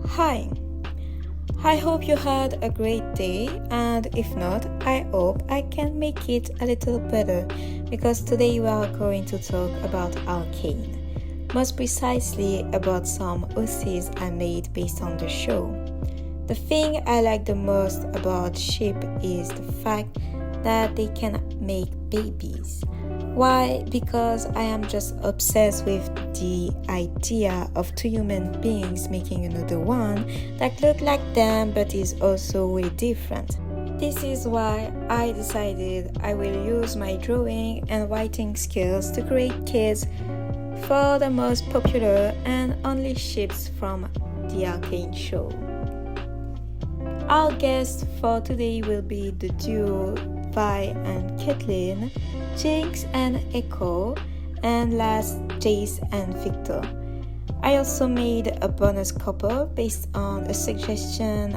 Hi, I hope you had a great day, and if not, I hope I can make it a little better because today we are going to talk about Arcane, most precisely about some OCs I made based on the show. The thing I like the most about sheep is the fact that they can make babies. Why? Because I am just obsessed with the idea of two human beings making another one that look like them but is also way different. This is why I decided I will use my drawing and writing skills to create kits for the most popular and only ships from the Arcane show. Our guests for today will be the duo Vi and Caitlyn, Jinx and Ekko, and last Jayce and Victor. I also made a bonus couple based on a suggestion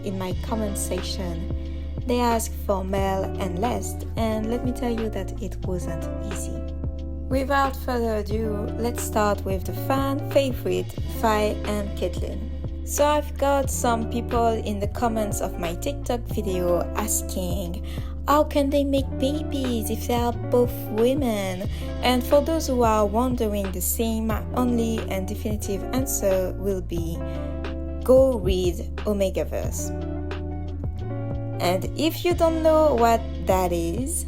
in my comment section. They asked for Mel and Lest, and let me tell you that it wasn't easy. Without further ado, let's start with the fan favorite Vi and Caitlyn. So I've got some people in the comments of my TikTok video asking, how can they make babies if they are both women? And for those who are wondering the same, my only and definitive answer will be, go read Omegaverse. And if you don't know what that is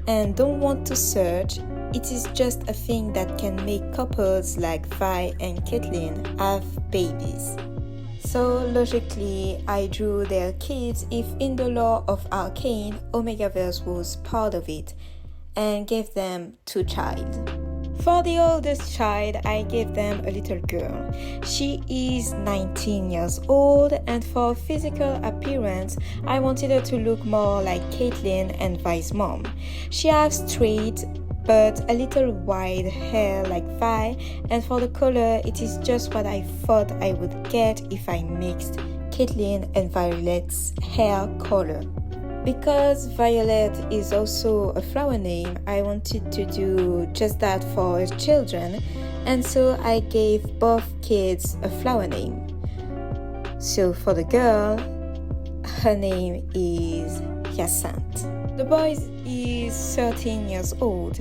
and don't want to search, it is just a thing that can make couples like Vi and Caitlyn have babies. So logically, I drew their kids if in the lore of Arcane, Omegaverse was part of it, and gave them two children. For the oldest child, I gave them a little girl. She is 19 years old, and for physical appearance, I wanted her to look more like Caitlyn and Vi's mom. She has straight but a little wide hair like Vi, and for the color it is just what I thought I would get if I mixed Caitlyn and Violet's hair color. Because Violet is also a flower name, I wanted to do just that for her children, and so I gave both kids a flower name. So for the girl, her name is Hyacinthe. The boy is 13 years old.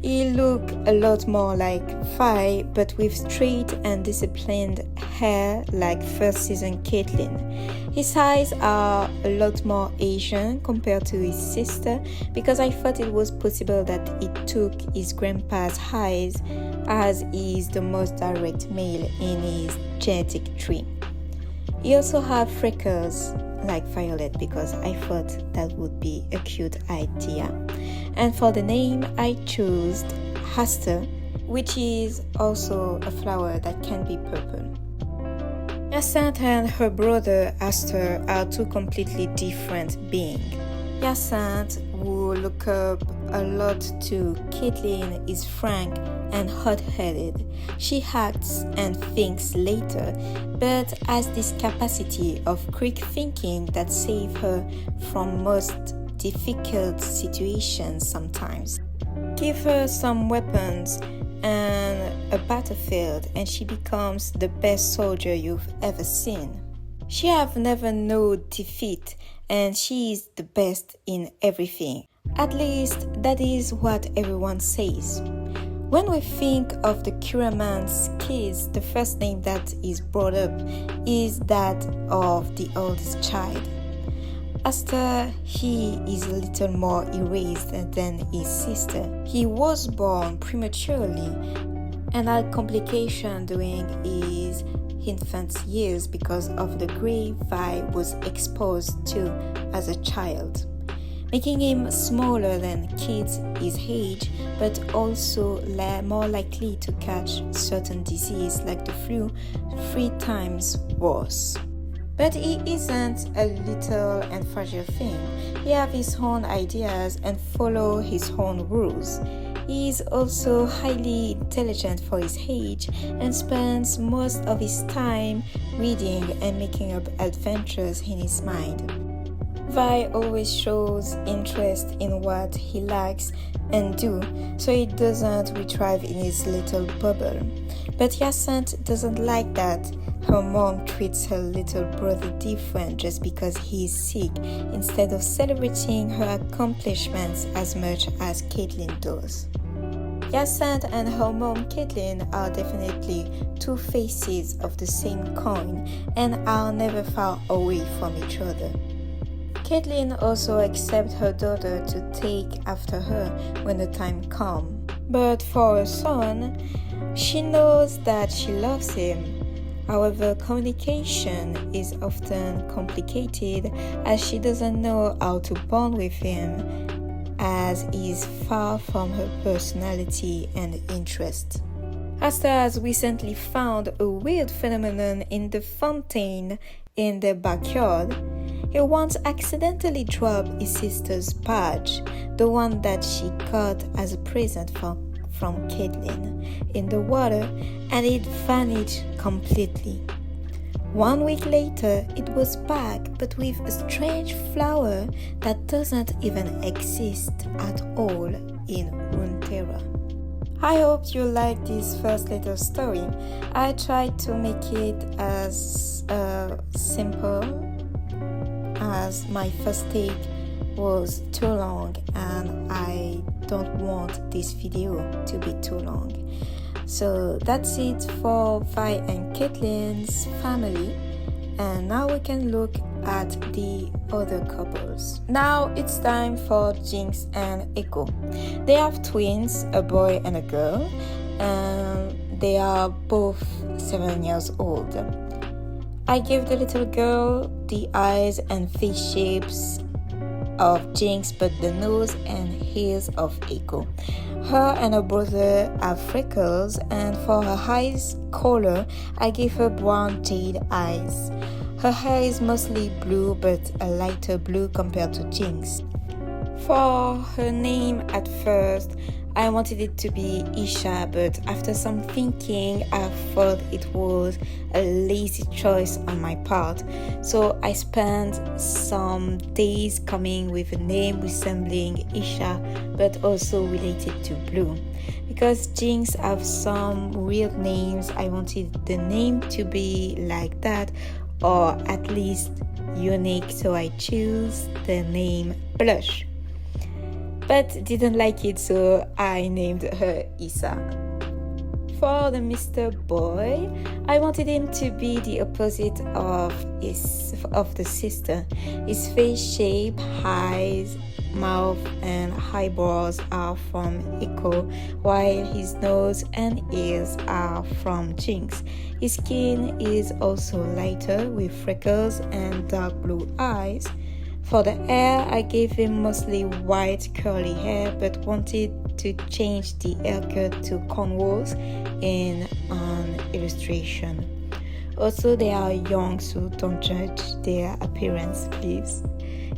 He looks a lot more like Vi, but with straight and disciplined hair like first season Caitlyn. His eyes are a lot more Asian compared to his sister because I thought it was possible that he took his grandpa's eyes, as he is the most direct male in his genetic tree. He also has freckles like Violet because I thought that would be a cute idea. And for the name, I chose Aster, which is also a flower that can be purple. Hyacinthe and her brother Aster are two completely different beings. Hyacinthe, who look up a lot to Caitlyn, is frank and hot-headed. She acts and thinks later, but has this capacity of quick thinking that saves her from most difficult situations sometimes. Give her some weapons and a battlefield and she becomes the best soldier you've ever seen. She have never known defeat and she is the best in everything. At least that is what everyone says. When we think of the Kuraman's kids, the first name that is brought up is that of the oldest child. Aster, he is a little more erased than his sister. He was born prematurely and had complications during his infant years because of the grave Vi was exposed to as a child, making him smaller than kids his age, but also more likely to catch certain disease like the flu 3 times worse. But he isn't a little and fragile thing. He has his own ideas and follow his own rules. He is also highly intelligent for his age and spends most of his time reading and making up adventures in his mind. Vi always shows interest in what he likes and do, so he doesn't retrieve in his little bubble. But Hyacinthe doesn't like that. Her mom treats her little brother different just because he is sick, instead of celebrating her accomplishments as much as Caitlyn does. Hyacinthe and her mom Caitlyn are definitely two faces of the same coin and are never far away from each other. Caitlyn also accepts her daughter to take after her when the time comes. But for her son, she knows that she loves him. However, communication is often complicated as she doesn't know how to bond with him, as he is far from her personality and interest. Asta has recently found a weird phenomenon in the fountain in their backyard. He once accidentally dropped his sister's badge, the one that she got as a present from Caitlyn, in the water, and it vanished completely. 1 week later, it was back, but with a strange flower that doesn't even exist at all in Runeterra. I hope you like this first little story. I tried to make it as simple, as my first take was too long and I don't want this video to be too long. So that's it for Vi and Caitlyn's family, and now we can look at the other couples. Now it's time for Jinx and Ekko. They have twins, a boy and a girl, and they are both 7 years old. I gave the little girl the eyes and face shapes of Jinx, but the nose and ears of Ekko. Her and her brother have freckles, and for her eyes color, I gave her brown jade eyes. Her hair is mostly blue, but a lighter blue compared to Jinx. For her name, at first, I wanted it to be Isha, but after some thinking, I thought it was a lazy choice on my part. So I spent some days coming with a name resembling Isha, but also related to blue. Because Jinx have some weird names, I wanted the name to be like that, or at least unique, so I chose the name Blush. But didn't like it, so I named her Isa. For the Mr. Boy, I wanted him to be the opposite of the sister. His face shape, eyes, mouth, and eyebrows are from Ekko, while his nose and ears are from Jinx. His skin is also lighter with freckles and dark blue eyes. For the hair, I gave him mostly white curly hair, but wanted to change the haircut to cornrows in an illustration. Also, they are young, so don't judge their appearance, please.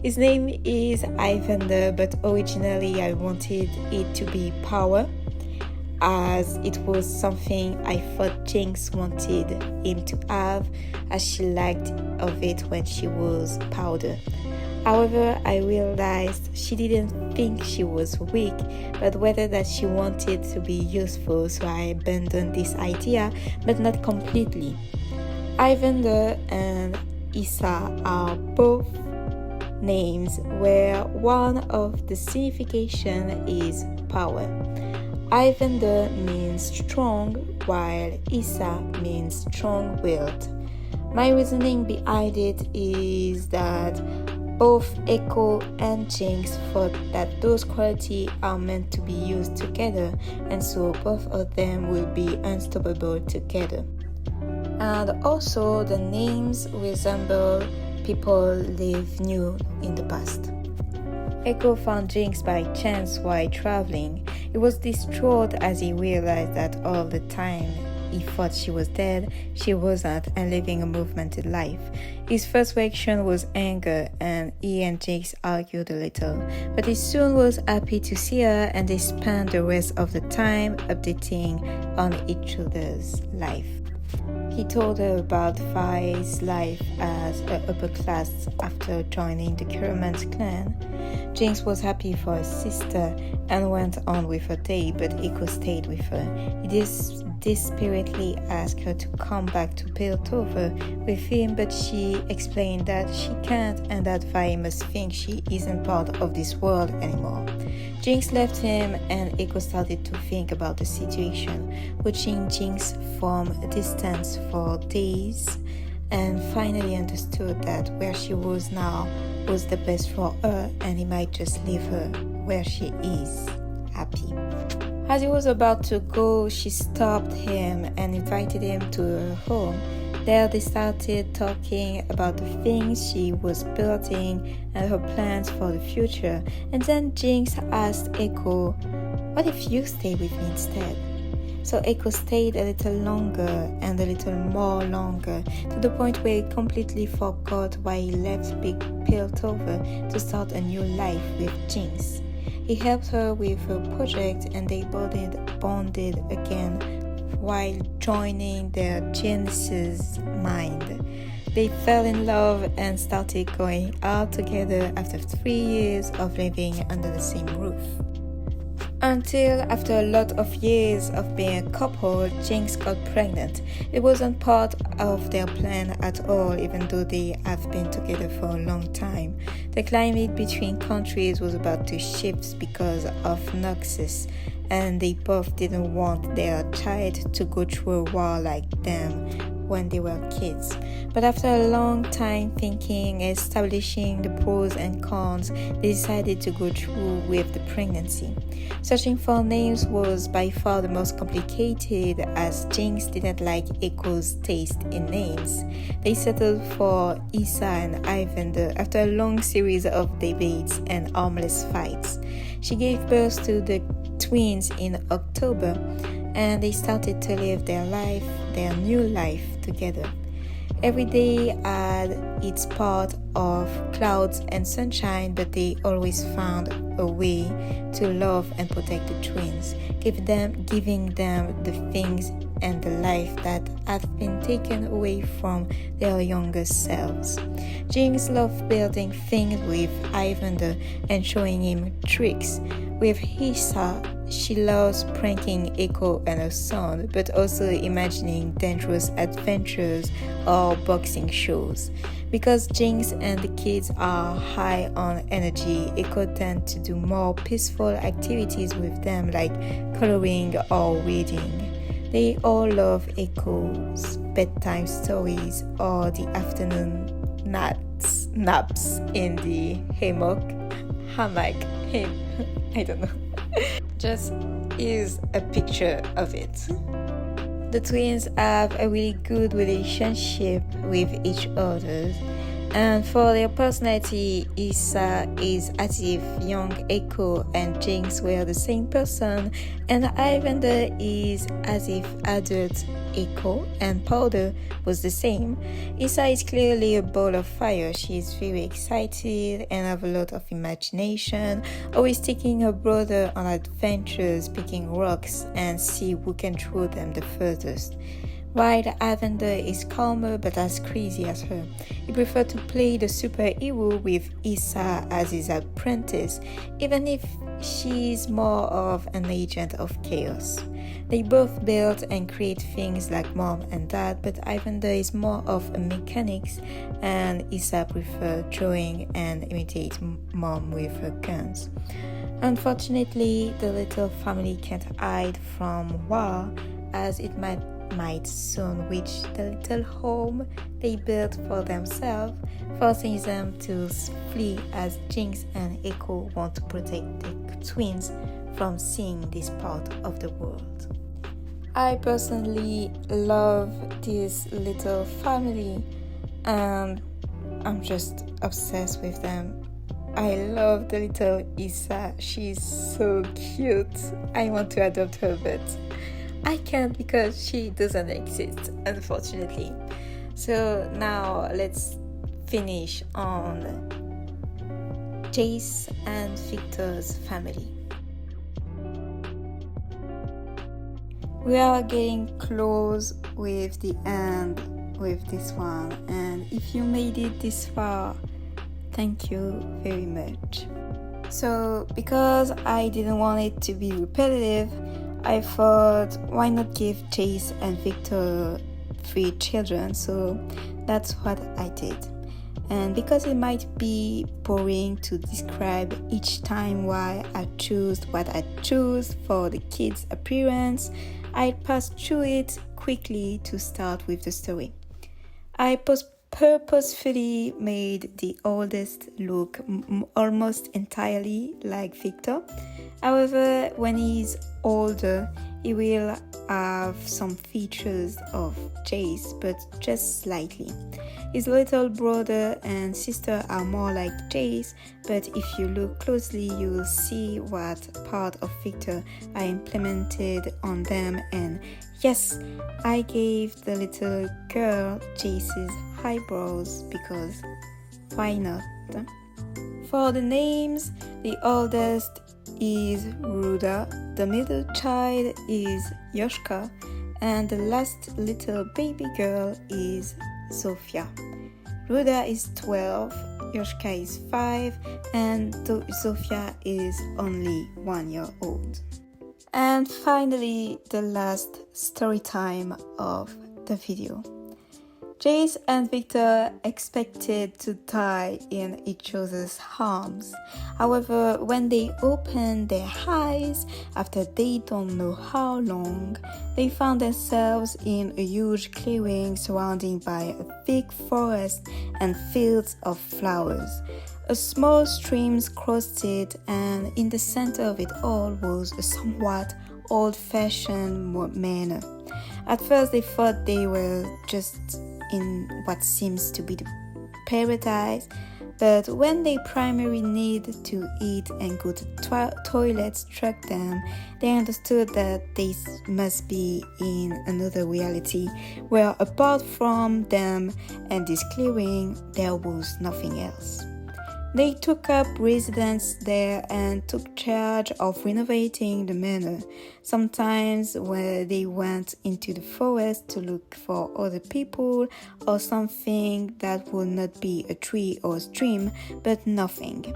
His name is Evander, but originally I wanted it to be Power, as it was something I thought Jinx wanted him to have, as she liked of it when she was Powder. However, I realized she didn't think she was weak, but whether that she wanted to be useful, so I abandoned this idea, but not completely. Evander and Isa are both names where one of the signification is power. Evander means strong, while Isa means strong-willed. My reasoning behind it is that both Ekko and Jinx thought that those qualities are meant to be used together, and so both of them will be unstoppable together. And also the names resemble people they've knew in the past. Ekko found Jinx by chance while traveling. He was distraught as he realized that all the time he thought she was dead, she wasn't, and living a movemented life. His first reaction was anger, and he and Jinx argued a little, but he soon was happy to see her, and they spent the rest of the time updating on each other's life. He told her about Vi's life as an upper class after joining the Curomance clan. Jinx was happy for her sister and went on with her day, but Ekko stayed with her. He desperately asked her to come back to Piltover with him, but she explained that she can't and that Vi must think she isn't part of this world anymore. Jinx left him and Ekko started to think about the situation, watching Jinx from a distance for days, and finally understood that where she was now was the best for her and he might just leave her where she is, happy. As he was about to go, she stopped him and invited him to her home. There they started talking about the things she was building and her plans for the future. And then Jinx asked Ekko, "What if you stay with me instead?" So Ekko stayed a little longer and a little more longer, to the point where he completely forgot why he left Big Piltover to start a new life with Jinx. He helped her with her project and they bonded again while joining their Genesis mind. They fell in love and started going out together after 3 years of living under the same roof. Until after a lot of years of being a couple, Jinx got pregnant. It wasn't part of their plan at all, even though they have been together for a long time. The climate between countries was about to shift because of Noxus, and they both didn't want their child to go through a war like them when they were kids. But after a long time thinking and establishing the pros and cons, they decided to go through with the pregnancy. Searching for names was by far the most complicated, as Jinx didn't like Ekko's taste in names. They settled for Issa and Evander after a long series of debates and armless fights. She gave birth to the twins in October, and they started to live their new life together. Every day had its part of clouds and sunshine, but they always found a way to love and protect the twins, giving them the things and the life that had been taken away from their younger selves. Jinx loved building things with Evander and showing him tricks. With Issa, she loves pranking Ekko and her son, but also imagining dangerous adventures or boxing shows. Because Jinx and the kids are high on energy, Ekko tends to do more peaceful activities with them, like coloring or reading. They all love Ekko's bedtime stories or the afternoon naps in the hammock. I don't know. Just is a picture of it. The twins have a really good relationship with each other, and for their personality, Issa is as if young Ekko and Jinx were the same person, and Evander is as if adult Ekko and Powder was the same. Issa is clearly a ball of fire. She is very excited and have a lot of imagination, always taking her brother on adventures, picking rocks and see who can throw them the furthest. While Evander is calmer but as crazy as her. He prefers to play the superhero with Issa as his apprentice, even if she is more of an agent of chaos. They both build and create things like mom and dad, but Evander is more of a mechanics and Issa prefers drawing and imitate mom with her guns. Unfortunately, the little family can't hide from war, as it might soon reach the little home they built for themselves, forcing them to flee as Jinx and Ekko want to protect the twins from seeing this part of the world. I personally love this little family and I'm just obsessed with them. I love the little Issa. She's so cute. I want to adopt her, but I can't because she doesn't exist, unfortunately. So now let's finish on Jayce and Victor's family. We are getting close with the end with this one, and if you made it this far, thank you very much. So because I didn't want it to be repetitive, I thought why not give Jayce and Victor 3 children, so that's what I did. And because it might be boring to describe each time why I chose what I chose for the kids' appearance, I passed through it quickly to start with the story. I purposefully made the oldest look almost entirely like Victor. However, when he's older, he will have some features of Jayce, but just slightly. His little brother and sister are more like Jayce, but if you look closely, you will see what part of Victor I implemented on them, and yes, I gave the little girl Jayce's eyebrows because why not? For the names, the oldest is Ruda, the middle child is Yoshka, and the last little baby girl is Zofia. Ruda is 12, Yoshka is 5, and Zofia is only 1 year old. And finally, the last story time of the video. Jayce and Victor expected to die in each other's arms. However, when they opened their eyes, after they don't know how long, they found themselves in a huge clearing surrounded by a thick forest and fields of flowers. A small stream crossed it, and in the center of it all was a somewhat old-fashioned manor. At first, they thought they were just in what seems to be the paradise, but when their primary need to eat and go to toilet struck them, they understood that they must be in another reality where apart from them and this clearing, there was nothing else. They took up residence there and took charge of renovating the manor. Sometimes when they went into the forest to look for other people or something that would not be a tree or a stream, but nothing.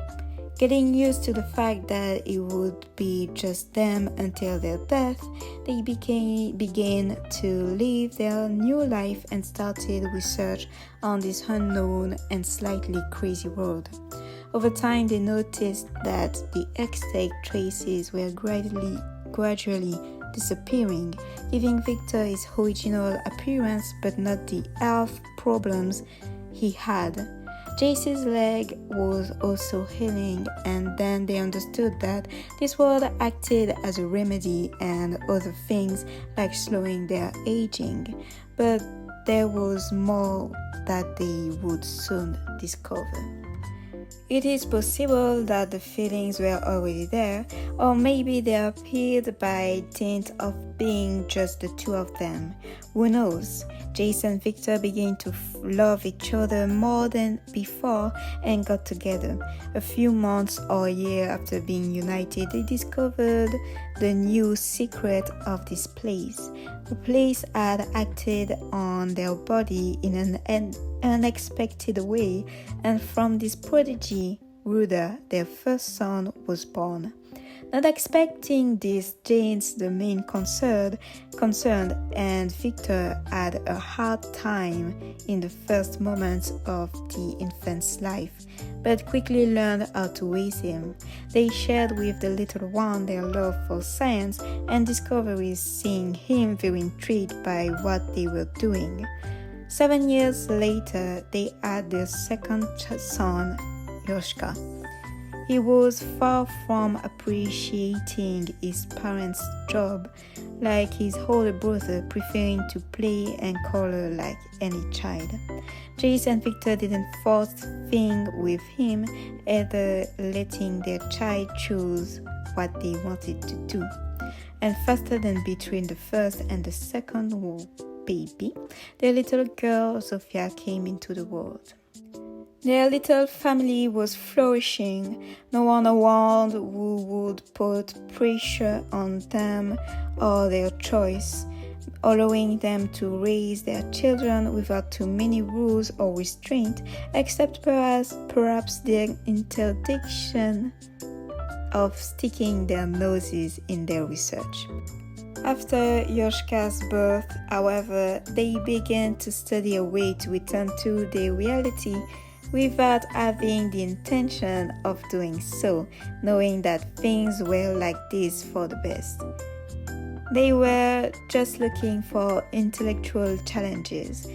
Getting used to the fact that it would be just them until their death, they began to live their new life and started research on this unknown and slightly crazy world. Over time, they noticed that the extinct traces were gradually disappearing, giving Victor his original appearance but not the health problems he had. Jayce's leg was also healing, and then they understood that this world acted as a remedy and other things like slowing their aging. But there was more that they would soon discover. It is possible that the feelings were already there, or maybe they appeared by dint of being just the two of them. Who knows? Jayce and Victor began to love each other more than before and got together. A few months or a year after being united, they discovered the new secret of this place. The place had acted on their body in an unexpected way, and from this prodigy, Ruda, their first son, was born. Not expecting this, Jayce, the main concerned, and Victor had a hard time in the first moments of the infant's life, but quickly learned how to raise him. They shared with the little one their love for science and discoveries, seeing him very intrigued by what they were doing. 7 years later, they had their second son, Yoshka. He was far from appreciating his parents' job, like his older brother, preferring to play and color like any child. Jayce and Victor didn't force things with him, either letting their child choose what they wanted to do. And faster than between the first and the second baby, their little girl Zofia came into the world. Their little family was flourishing, no one around who would put pressure on them or their choice, allowing them to raise their children without too many rules or restraint, except perhaps their interdiction of sticking their noses in their research. After Yoshka's birth, however, they began to study a way to return to their reality without having the intention of doing so, knowing that things were like this for the best. They were just looking for intellectual challenges,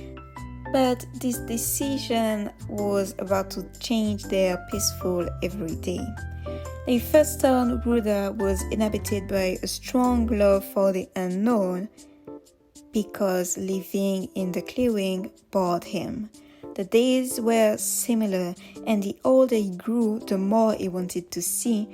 but this decision was about to change their peaceful everyday. Their first son, Ruda, was inhabited by a strong love for the unknown because living in the clearing bored him. The days were similar, and the older he grew, the more he wanted to see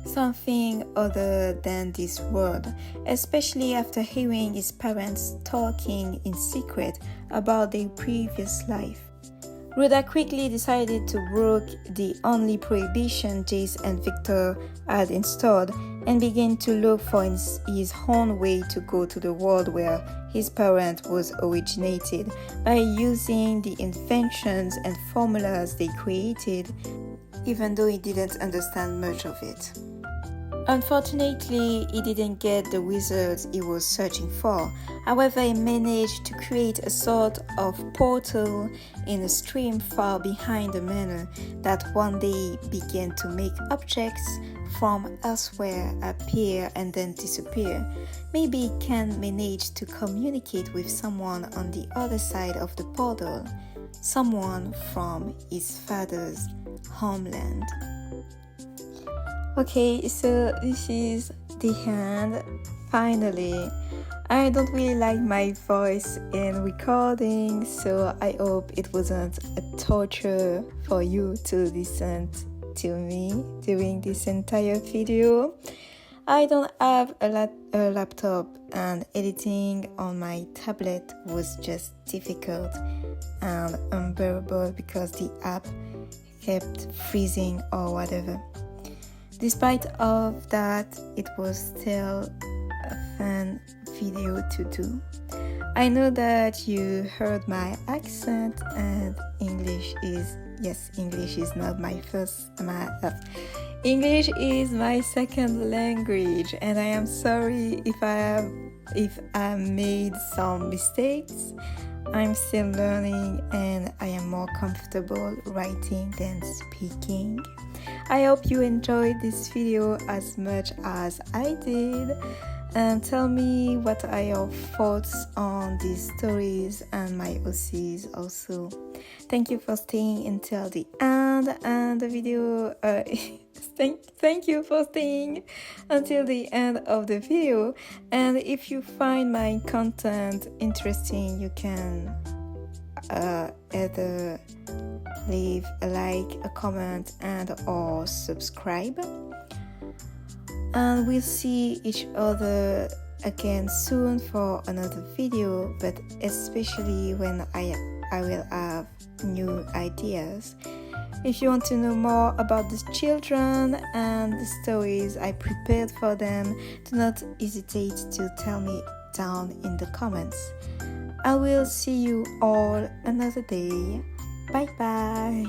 something other than this world, especially after hearing his parents talking in secret about their previous life. Ruda quickly decided to break the only prohibition Jayce and Victor had installed and began to look for his own way to go to the world where his parent was originated by using the inventions and formulas they created, even though he didn't understand much of it. Unfortunately, he didn't get the results he was searching for. However, he managed to create a sort of portal in a stream far behind the manor that one day began to make objects from elsewhere appear and then disappear. Maybe he can manage to communicate with someone on the other side of the portal, someone from his father's homeland. Okay, so this is the end. Finally, I don't really like my voice in recording, so I hope it wasn't a torture for you to listen to me during this entire video. I don't have a laptop, and editing on my tablet was just difficult and unbearable because the app kept freezing or whatever. Despite of that, it was still a fun video to do. I know that you heard my accent, and English is not my English is my second language, and I am sorry if I made some mistakes. I'm still learning, and I am more comfortable writing than speaking. I hope you enjoyed this video as much as I did, and tell me what are your thoughts on these stories and my OCs also. Thank you for staying until the end, and the video thank you for staying until the end of the video. And if you find my content interesting, you can either leave a like, a comment, and or subscribe. And we'll see each other again soon for another video, but especially when I will have new ideas. If you want to know more about the children and the stories I prepared for them, do not hesitate to tell me down in the comments. I will see you all another day. Bye bye.